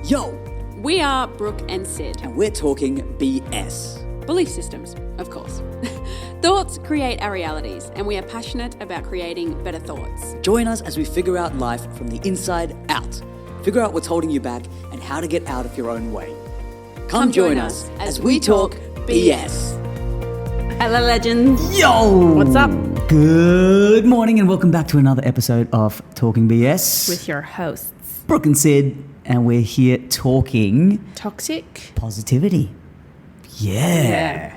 Yo! We are Brooke and Sid. And we're talking BS. Belief systems, of course. Thoughts create our realities, and we are passionate about creating better thoughts. Join us as we figure out life from the inside out. Figure out what's holding you back and how to get out of your own way. Come join us as we talk BS. Hello, legends. Yo! What's up? Good morning and welcome back to another episode of Talking BS. With your hosts. Brooke and Sid, and we're here talking... Toxic. Positivity. Yeah.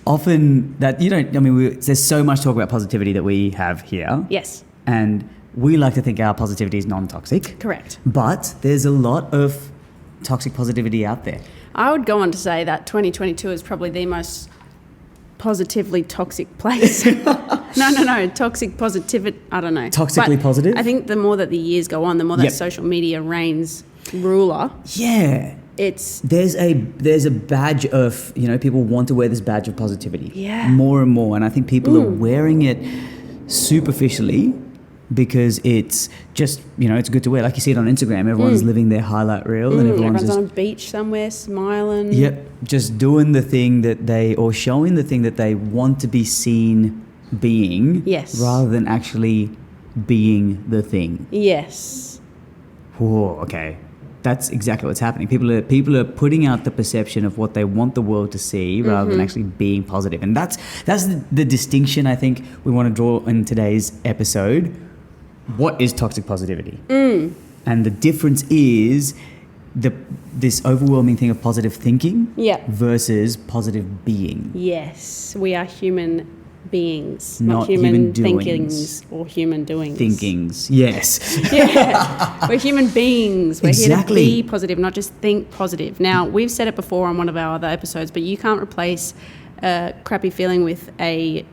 Often that, there's so much talk about positivity that we have here. Yes. And we like to think our positivity is non-toxic. Correct. But there's a lot of toxic positivity out there. I would go on to say that 2022 is probably the most positively toxic place. No. Toxic positivity. I don't know. Toxically positive? I think the more that the years go on, the more that social media reigns ruler. Yeah. There's a badge of, people want to wear this badge of positivity. Yeah. More and more. And I think people are wearing it superficially because it's just, it's good to wear. Like you see it on Instagram, everyone's living their highlight reel and everyone's on a beach somewhere smiling. Yep. Just doing the thing or showing the thing that they want to be seen being. Yes. Rather than actually being the thing. Yes. Oh, okay. That's exactly what's happening. People are putting out the perception of what they want the world to see rather than actually being positive. And that's the distinction I think we want to draw in today's episode. What is toxic positivity? And the difference is this overwhelming thing of positive thinking versus positive being. Yes, we are human beings, not human doings. thinkings or human doings. Thinkings, yes. Yeah, we're human beings. We're exactly. here to be positive, not just think positive. Now, we've said it before on one of our other episodes, but you can't replace a crappy feeling with a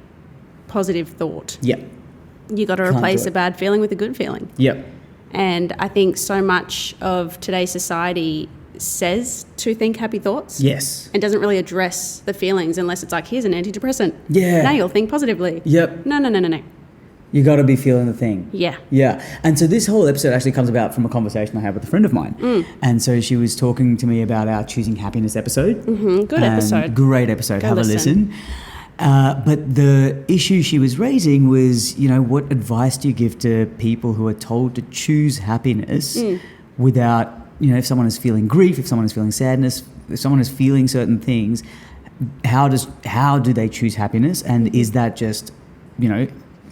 positive thought. Yep. You got to replace a bad feeling with a good feeling. Yep. And I think so much of today's society says to think happy thoughts. Yes. And doesn't really address the feelings unless it's like, here's an antidepressant. Yeah. Now you'll think positively. Yep. No. You got to be feeling the thing. Yeah. Yeah. And so this whole episode actually comes about from a conversation I had with a friend of mine. And so she was talking to me about our Choosing Happiness episode. Good episode. Great episode. Go Have listen. a listen. But the issue she was raising was, what advice do you give to people who are told to choose happiness without, if someone is feeling grief, if someone is feeling sadness, if someone is feeling certain things, how do they choose happiness? And is that just,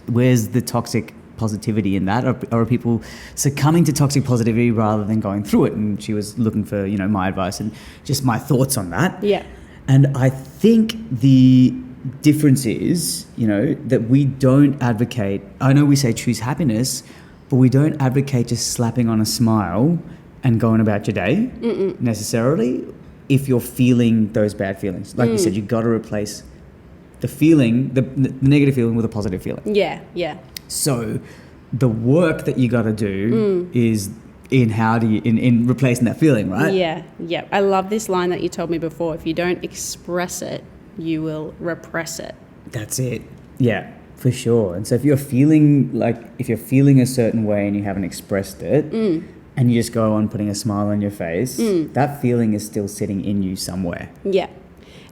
where's the toxic positivity in that? Or are people succumbing to toxic positivity rather than going through it? And she was looking for, my advice and just my thoughts on that. Yeah. And I think the difference is, that we don't advocate, I know we say choose happiness, but we don't advocate just slapping on a smile and going about your day necessarily if you're feeling those bad feelings. Like you said, you got to replace the feeling, the negative feeling with a positive feeling. Yeah. So the work that you got to do is in in replacing that feeling, right? Yeah. I love this line that you told me before. If you don't express it, you will repress it. That's it. Yeah, for sure. And so if you're feeling a certain way and you haven't expressed it and you just go on putting a smile on your face, that feeling is still sitting in you somewhere. Yeah.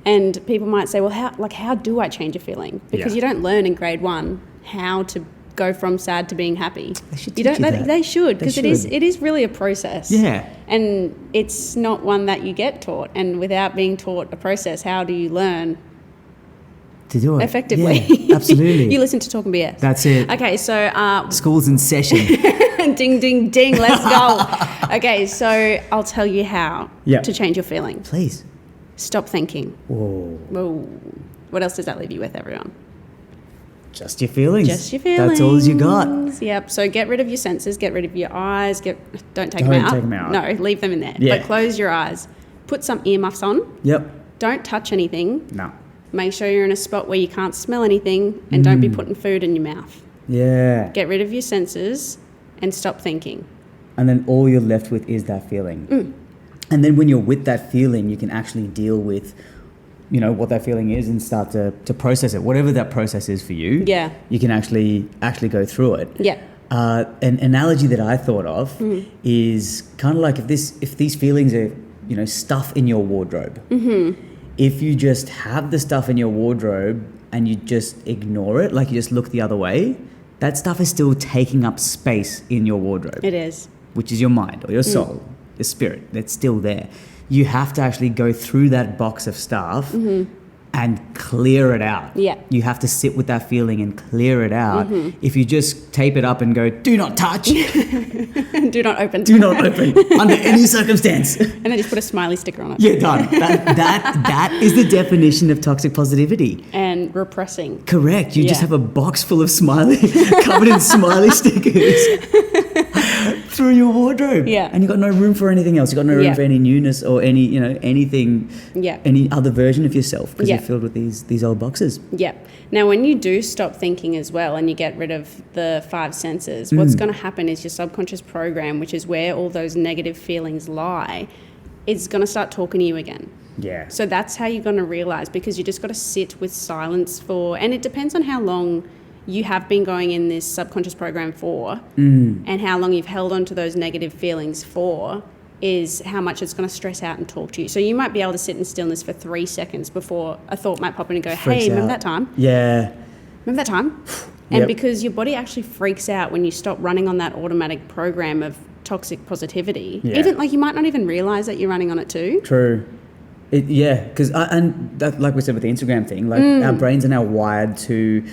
And people might say, well, how do I change a feeling? Because you don't learn in grade 1 how to go from sad to being happy. They should teach you that. They should, because it is really a process. Yeah. And it's not one that you get taught. And without being taught a process, how do you learn to do it effectively? Yeah, absolutely. You listen to Talking BS. That's it. Okay, so school's in session. Ding, ding, ding. Let's go. Okay, so I'll tell you how to change your feeling. Please. Stop thinking. Whoa. What else does that leave you with, everyone? Just your feelings. Just your feelings. That's all you got. Yep. So get rid of your senses. Get rid of your eyes. Don't take them out. No, leave them in there. Yeah. But close your eyes. Put some earmuffs on. Yep. Don't touch anything. No. Make sure you're in a spot where you can't smell anything, and don't be putting food in your mouth. Yeah. Get rid of your senses and stop thinking. And then all you're left with is that feeling. And then when you're with that feeling, you can actually deal with what that feeling is and start to process it. Whatever that process is for you, Yeah. you can actually go through it. Yeah. An analogy that I thought of is kind of like if these feelings are, stuff in your wardrobe. If you just have the stuff in your wardrobe and you just ignore it, like you just look the other way, that stuff is still taking up space in your wardrobe. It is. Which is your mind or your soul, your spirit. That's still there. You have to actually go through that box of stuff and clear it out. Yeah. You have to sit with that feeling and clear it out. If you just tape it up and go, do not touch. Do not open. Do not open under any circumstance. And then just put a smiley sticker on it. Yeah, done. That is the definition of toxic positivity. And repressing. Correct. You just have a box full of covered in smiley stickers through your wardrobe. Yeah. And you've got no room for anything else. You've got no room for any newness or any, anything, any other version of yourself because you're filled with these old boxes. Yeah. Now, when you do stop thinking as well and you get rid of the 5 senses, what's going to happen is your subconscious program, which is where all those negative feelings lie, is going to start talking to you again. Yeah. So that's how you're going to realize, because you just got to sit with silence and it depends on how long you have been going in this subconscious program for and how long you've held on to those negative feelings for is how much it's going to stress out and talk to you. So you might be able to sit in stillness for 3 seconds before a thought might pop in and go, hey, remember that time? Yeah. Remember that time? And because your body actually freaks out when you stop running on that automatic program of toxic positivity. Yeah. Even like you might not even realize that you're running on it too. True. Because like we said with the Instagram thing, like our brains are now wired to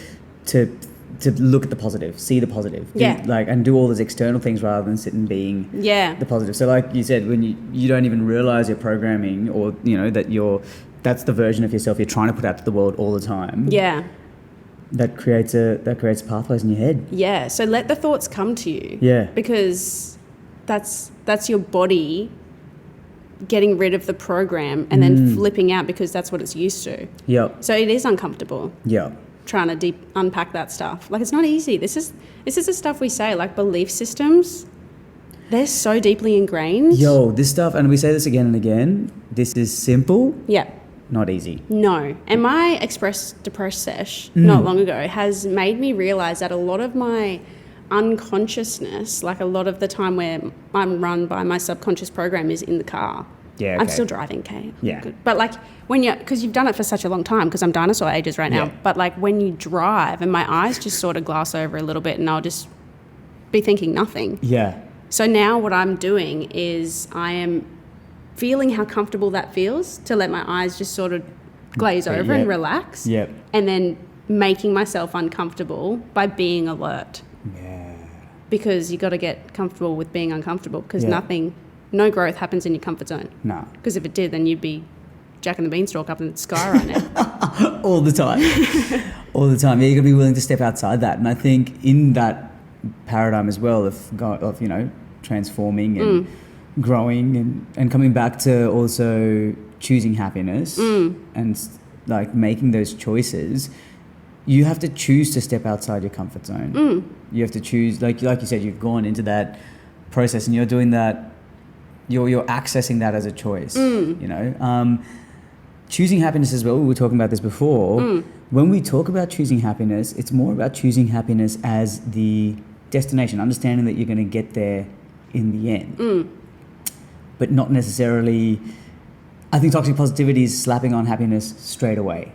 look at the positive, see the positive, and do all those external things rather than sit and being the positive. So like you said, when you don't even realize you're programming or that's the version of yourself you're trying to put out to the world all the time. Yeah. That creates pathways in your head. Yeah. So let the thoughts come to you. Yeah. Because that's your body getting rid of the program and then flipping out because that's what it's used to. Yep. So it is uncomfortable. Yep. Trying to unpack that stuff. Like, it's not easy. This is the stuff we say, like belief systems, they're so deeply ingrained. This stuff, and we say this again and again, this is simple. Yeah. Not easy. No. And my Express Depressed sesh not long ago has made me realize that a lot of my unconsciousness, like a lot of the time where I'm run by my subconscious program is in the car. Yeah, okay. I'm still driving, okay? Yeah. Good. But like because you've done it for such a long time, because I'm dinosaur ages right now, but like when you drive and my eyes just sort of glass over a little bit and I'll just be thinking nothing. Yeah. So now what I'm doing is I am feeling how comfortable that feels to let my eyes just sort of glaze over and relax. Yep. And then making myself uncomfortable by being alert. Yeah. Because you got to get comfortable with being uncomfortable, because no growth happens in your comfort zone. No. Because if it did, then you'd be Jack and the Beanstalk up in the sky right now. All the time. All the time. Yeah, you got to be willing to step outside that. And I think in that paradigm as well of transforming and growing and coming back to also choosing happiness and like making those choices, you have to choose to step outside your comfort zone. You have to choose, like you said, you've gone into that process and you're doing that, you're accessing that as a choice, choosing happiness as well. We were talking about this before. When we talk about choosing happiness, it's more about choosing happiness as the destination, understanding that you're going to get there in the end, but not necessarily. I think toxic positivity is slapping on happiness straight away.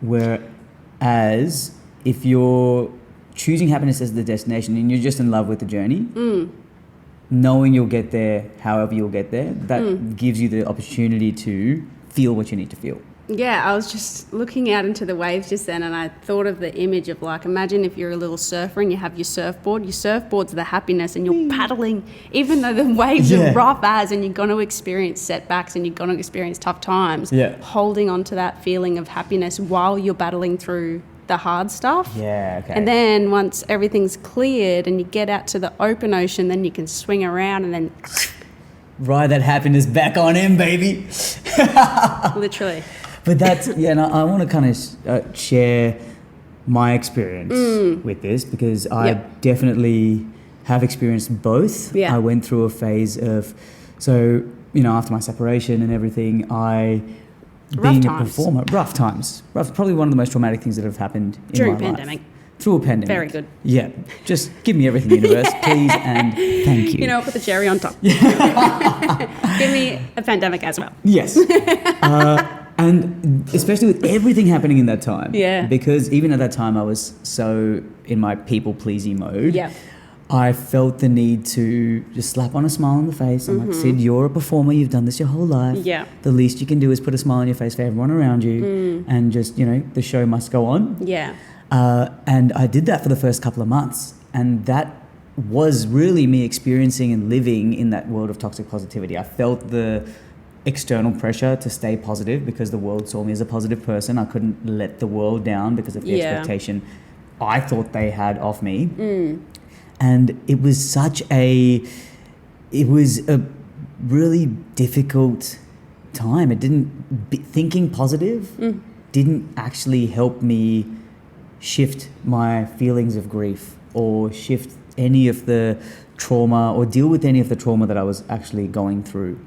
Whereas if you're choosing happiness as the destination and you're just in love with the journey, knowing you'll get there however you'll get there, that gives you the opportunity to feel what you need to feel. Yeah, I was just looking out into the waves just then and I thought of the image of, like, imagine if you're a little surfer and you have your surfboard. Your surfboard's the happiness and you're paddling, even though the waves are rough as, and you're going to experience setbacks and you're going to experience tough times, holding on to that feeling of happiness while you're battling through the hard stuff. Yeah, okay. And then once everything's cleared and you get out to the open ocean, then you can swing around and then ride that happiness back on in, baby. Literally. But that's, and I want to kind of share my experience with this, because I definitely have experienced both. Yeah. I went through a phase of, after my separation and everything, being a performer, rough times, probably one of the most traumatic things that have happened in during my pandemic. life. through a pandemic. Very good. Yeah. Just give me everything, universe, please, and thank you. You know, put the cherry on top. Give me a pandemic as well. Yes. And especially with everything happening in that time. Yeah. Because even at that time, I was so in my people-pleasing mode. Yeah. I felt the need to just slap on a smile on the face. I'm like, Sid, you're a performer. You've done this your whole life. Yeah. The least you can do is put a smile on your face for everyone around you. And just, the show must go on. Yeah. And I did that for the first couple of months. And that was really me experiencing and living in that world of toxic positivity. I felt the external pressure to stay positive because the world saw me as a positive person. I couldn't let the world down because of the expectation I thought they had of me. And it was a really difficult time. Thinking positive didn't actually help me shift my feelings of grief or shift any of the trauma or deal with any of the trauma that I was actually going through.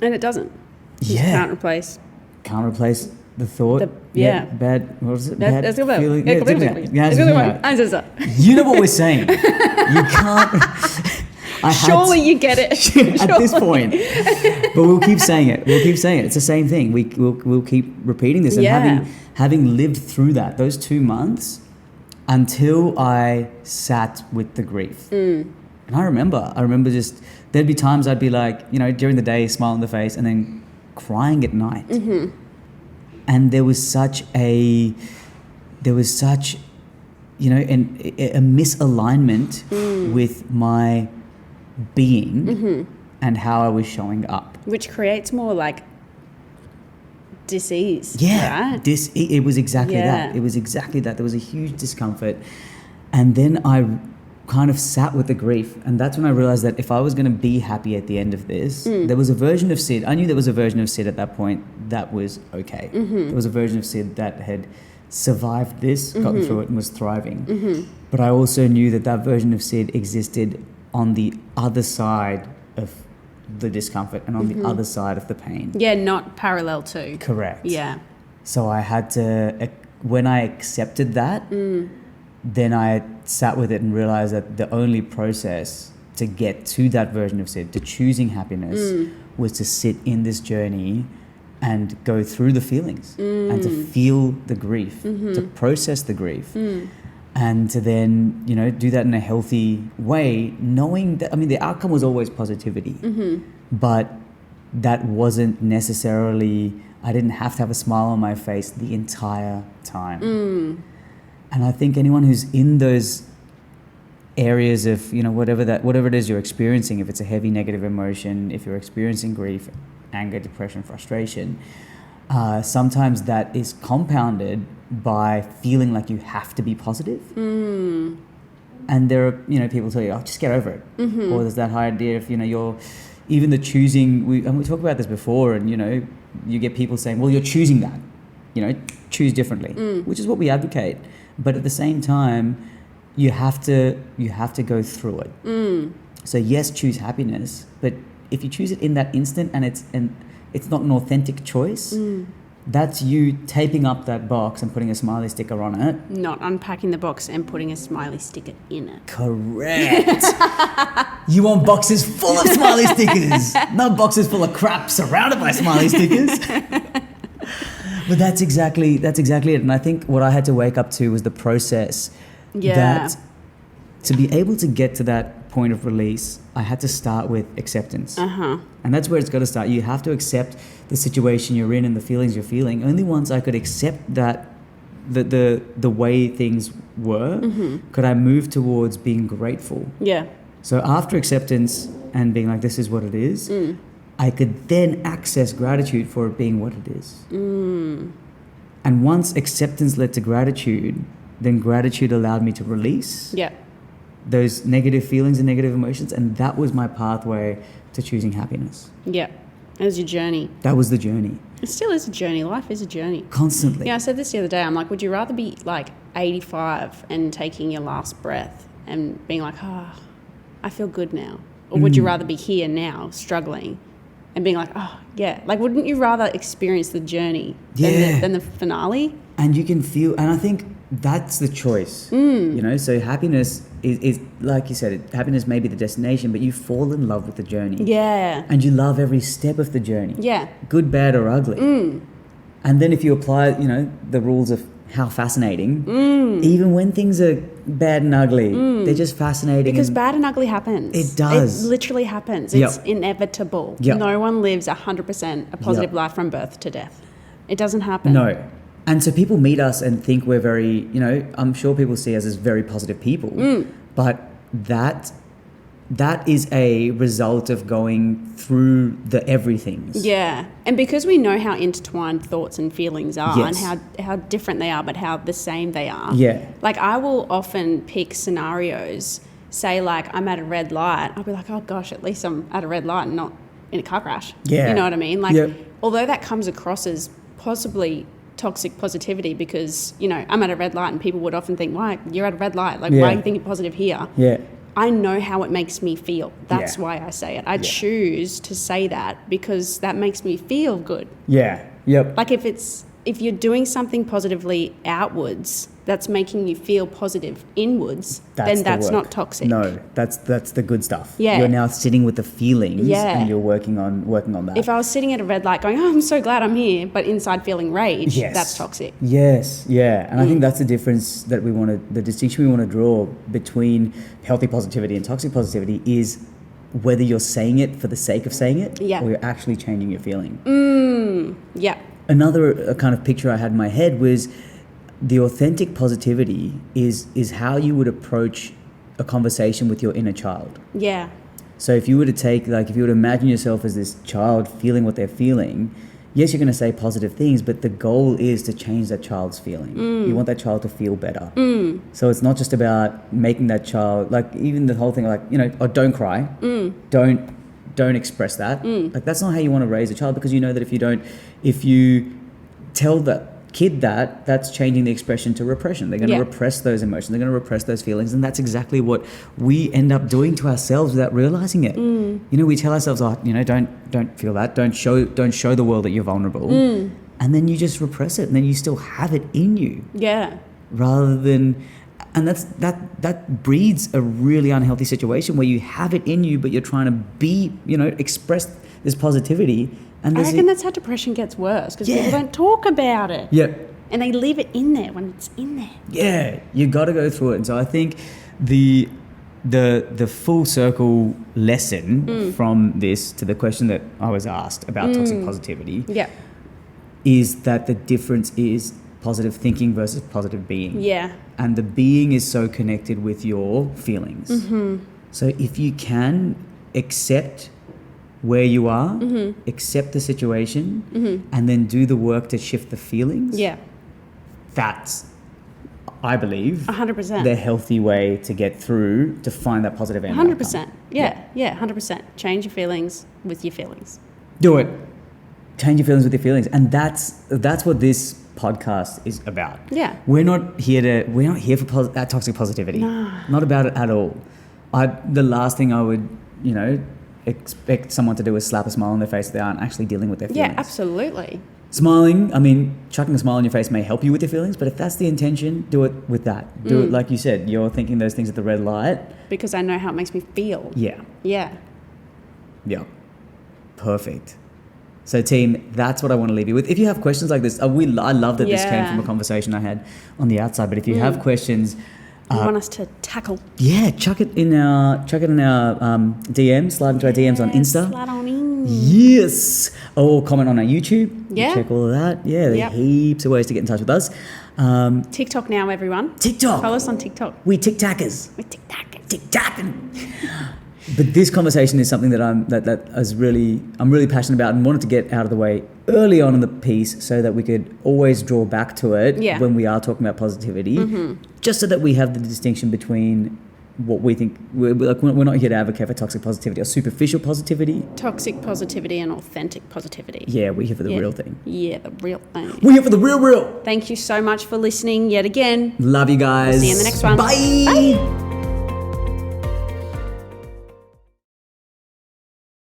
And it doesn't. You can't replace the thought. Bad. What is it? Bad feeling. You know what we're saying. You can't. Surely you get it. At this point. But we'll keep saying it. It's the same thing. We'll keep repeating this. And having lived through those 2 months until I sat with the grief. And I remember just, there'd be times I'd be like, during the day, smile on the face, and then crying at night. And there was such a misalignment with my being and how I was showing up. Which creates more like disease. Yeah. Right? It was exactly that. It was exactly that. There was a huge discomfort. And then I kind of sat with the grief. And that's when I realized that if I was going to be happy at the end of this, there was a version of Sid. I knew there was a version of Sid at that point that was okay. There was a version of Sid that had survived this, gotten through it, and was thriving. But I also knew that version of Sid existed on the other side of the discomfort and on the other side of the pain. Yeah, not parallel to. Correct. Yeah. So I had to, when I accepted that, then I sat with it and realized that the only process to get to that version of Sid, to choosing happiness, was to sit in this journey and go through the feelings and to feel the grief, to process the grief. And to then, do that in a healthy way, knowing that, the outcome was always positivity, but that wasn't necessarily, I didn't have to have a smile on my face the entire time. And I think anyone who's in those areas of, whatever it is you're experiencing, if it's a heavy negative emotion, if you're experiencing grief, anger, depression, frustration, sometimes that is compounded by feeling like you have to be positive. And there are, people tell you, oh, just get over it. Or there's that high idea of, you're even the choosing, we talked about this before, and, you get people saying, well, you're choosing that, choose differently, which is what we advocate. But at the same time, you have to go through it. So yes, choose happiness, but if you choose it in that instant and it's not an authentic choice, that's you taping up that box and putting a smiley sticker on it. Not unpacking the box and putting a smiley sticker in it. Correct. You want boxes full of smiley stickers, not boxes full of crap surrounded by smiley stickers. But that's exactly it. And I think what I had to wake up to was the process. That to be able to get to that point of release, I had to start with acceptance. And that's where it's got to start. You have to accept the situation you're in and the feelings you're feeling. Only once I could accept that the way things were, could I move towards being grateful. Yeah. So after acceptance and being like, this is what it is, I could then access gratitude for it being what it is. And once acceptance led to gratitude, then gratitude allowed me to release those negative feelings and negative emotions. And that was my pathway to choosing happiness. Yeah. It was your journey. That was the journey. It still is a journey. Life is a journey. Constantly. Yeah, I said this the other day. I'm like, would you rather be like 85 and taking your last breath and being like, I feel good now? Or would you rather be here now, struggling, and being like, oh, yeah. Like, wouldn't you rather experience the journey than the finale? And you can feel, and I think that's the choice. You know, so happiness is like you said, happiness may be the destination, but you fall in love with the journey. Yeah. And you love every step of the journey. Yeah. Good, bad, or ugly. And then if you apply, you know, the rules of how fascinating, even when things are bad and ugly, they're just fascinating. Because bad and ugly happens. It does. It literally happens. It's inevitable. Yep. No one lives 100% a positive life from birth to death. It doesn't happen. No. And so people meet us and think we're very, you know, I'm sure people see us as very positive people, but that is a result of going through the everythings. Yeah. And because we know how intertwined thoughts and feelings are Yes. and how different they are, but how the same they are. Yeah. Like I will often pick scenarios, say like I'm at a red light. I'll be like, oh gosh, at least I'm at a red light and not in a car crash. Yeah. You know what I mean? Like, Yep. although that comes across as possibly toxic positivity because, you know, I'm at a red light and people would often think, why? You're at a red light. Like, why are you thinking positive here? Yeah. I know how it makes me feel. That's Yeah. why I say it. I choose to say that because that makes me feel good. Yeah. Yep. Like if you're doing something positively outwards that's making you feel positive inwards, then the that's work. not toxic. No, that's the good stuff. Yeah. You're now sitting with the feelings Yeah. and you're working on that. If I was sitting at a red light going, oh, I'm so glad I'm here, but inside feeling rage, Yes. that's toxic. Yes, yeah. And I think that's the difference that the distinction we want to draw between healthy positivity and toxic positivity is whether you're saying it for the sake of saying it or you're actually changing your feeling. Yeah. Another kind of picture I had in my head was the authentic positivity is how you would approach a conversation with your inner child. Yeah. So if you were to imagine yourself as this child feeling what they're feeling, yes, you're going to say positive things, but the goal is to change that child's feeling. You want that child to feel better. So it's not just about making that child, like even the whole thing, like, you know, oh, don't cry, don't express that. Like that's not how you want to raise a child, because you know that if you tell that kid that's changing the expression to repression. They're going to repress those emotions. They're going to repress those feelings. And that's exactly what we end up doing to ourselves without realizing it. You know, we tell ourselves, oh, you know, don't feel that. Don't show the world that you're vulnerable. And then you just repress it. And then you still have it in you. Yeah. Rather than, and that breeds a really unhealthy situation where you have it in you, but you're trying to be, you know, express this positivity. And I reckon that's how depression gets worse, because people don't talk about it. Yeah. And they leave it in there when it's in there. Yeah, you got to go through it. And so I think the full circle lesson from this to the question that I was asked about toxic positivity is that the difference is positive thinking versus positive being. Yeah. And the being is so connected with your feelings. So if you can accept where you are, accept the situation, and then do the work to shift the feelings. Yeah. That's, I believe, 100%. the healthy way to get through, to find that positive end. 100%. Yeah, 100%. Change your feelings with your feelings. Do it. Change your feelings with your feelings. And that's what this podcast is about. Yeah. We're not here for toxic positivity. No. Not about it at all. The last thing I would, you know, expect someone to do is slap a smile on their face if they aren't actually dealing with their feelings. Yeah, absolutely. Smiling, I mean, chucking a smile on your face may help you with your feelings, but if that's the intention, do it with that. Do it like you said, you're thinking those things at the red light. Because I know how it makes me feel. Yeah. Yeah. Yeah. Perfect. So team, that's what I want to leave you with. If you have questions like this, I love that this came from a conversation I had on the outside, but if you have questions... you want us to tackle? Yeah, chuck it in our DMs, slide into our DMs on Insta. Slide on in. Yes. Or comment on our YouTube. Yeah. Check all of that. Yeah, there's heaps of ways to get in touch with us. TikTok now, everyone. TikTok. Follow us on TikTok. We TikTokers. We're TikToking. TikToking. But this conversation is something that I'm really passionate about and wanted to get out of the way early on in the piece so that we could always draw back to it when we are talking about positivity, just so that we have the distinction between what we think. We're not here to advocate for toxic positivity or superficial positivity. Toxic positivity and authentic positivity. Yeah, we're here for the real thing. Yeah, the real thing. We're here for the real. Thank you so much for listening yet again. Love you guys. We'll see you in the next one. Bye.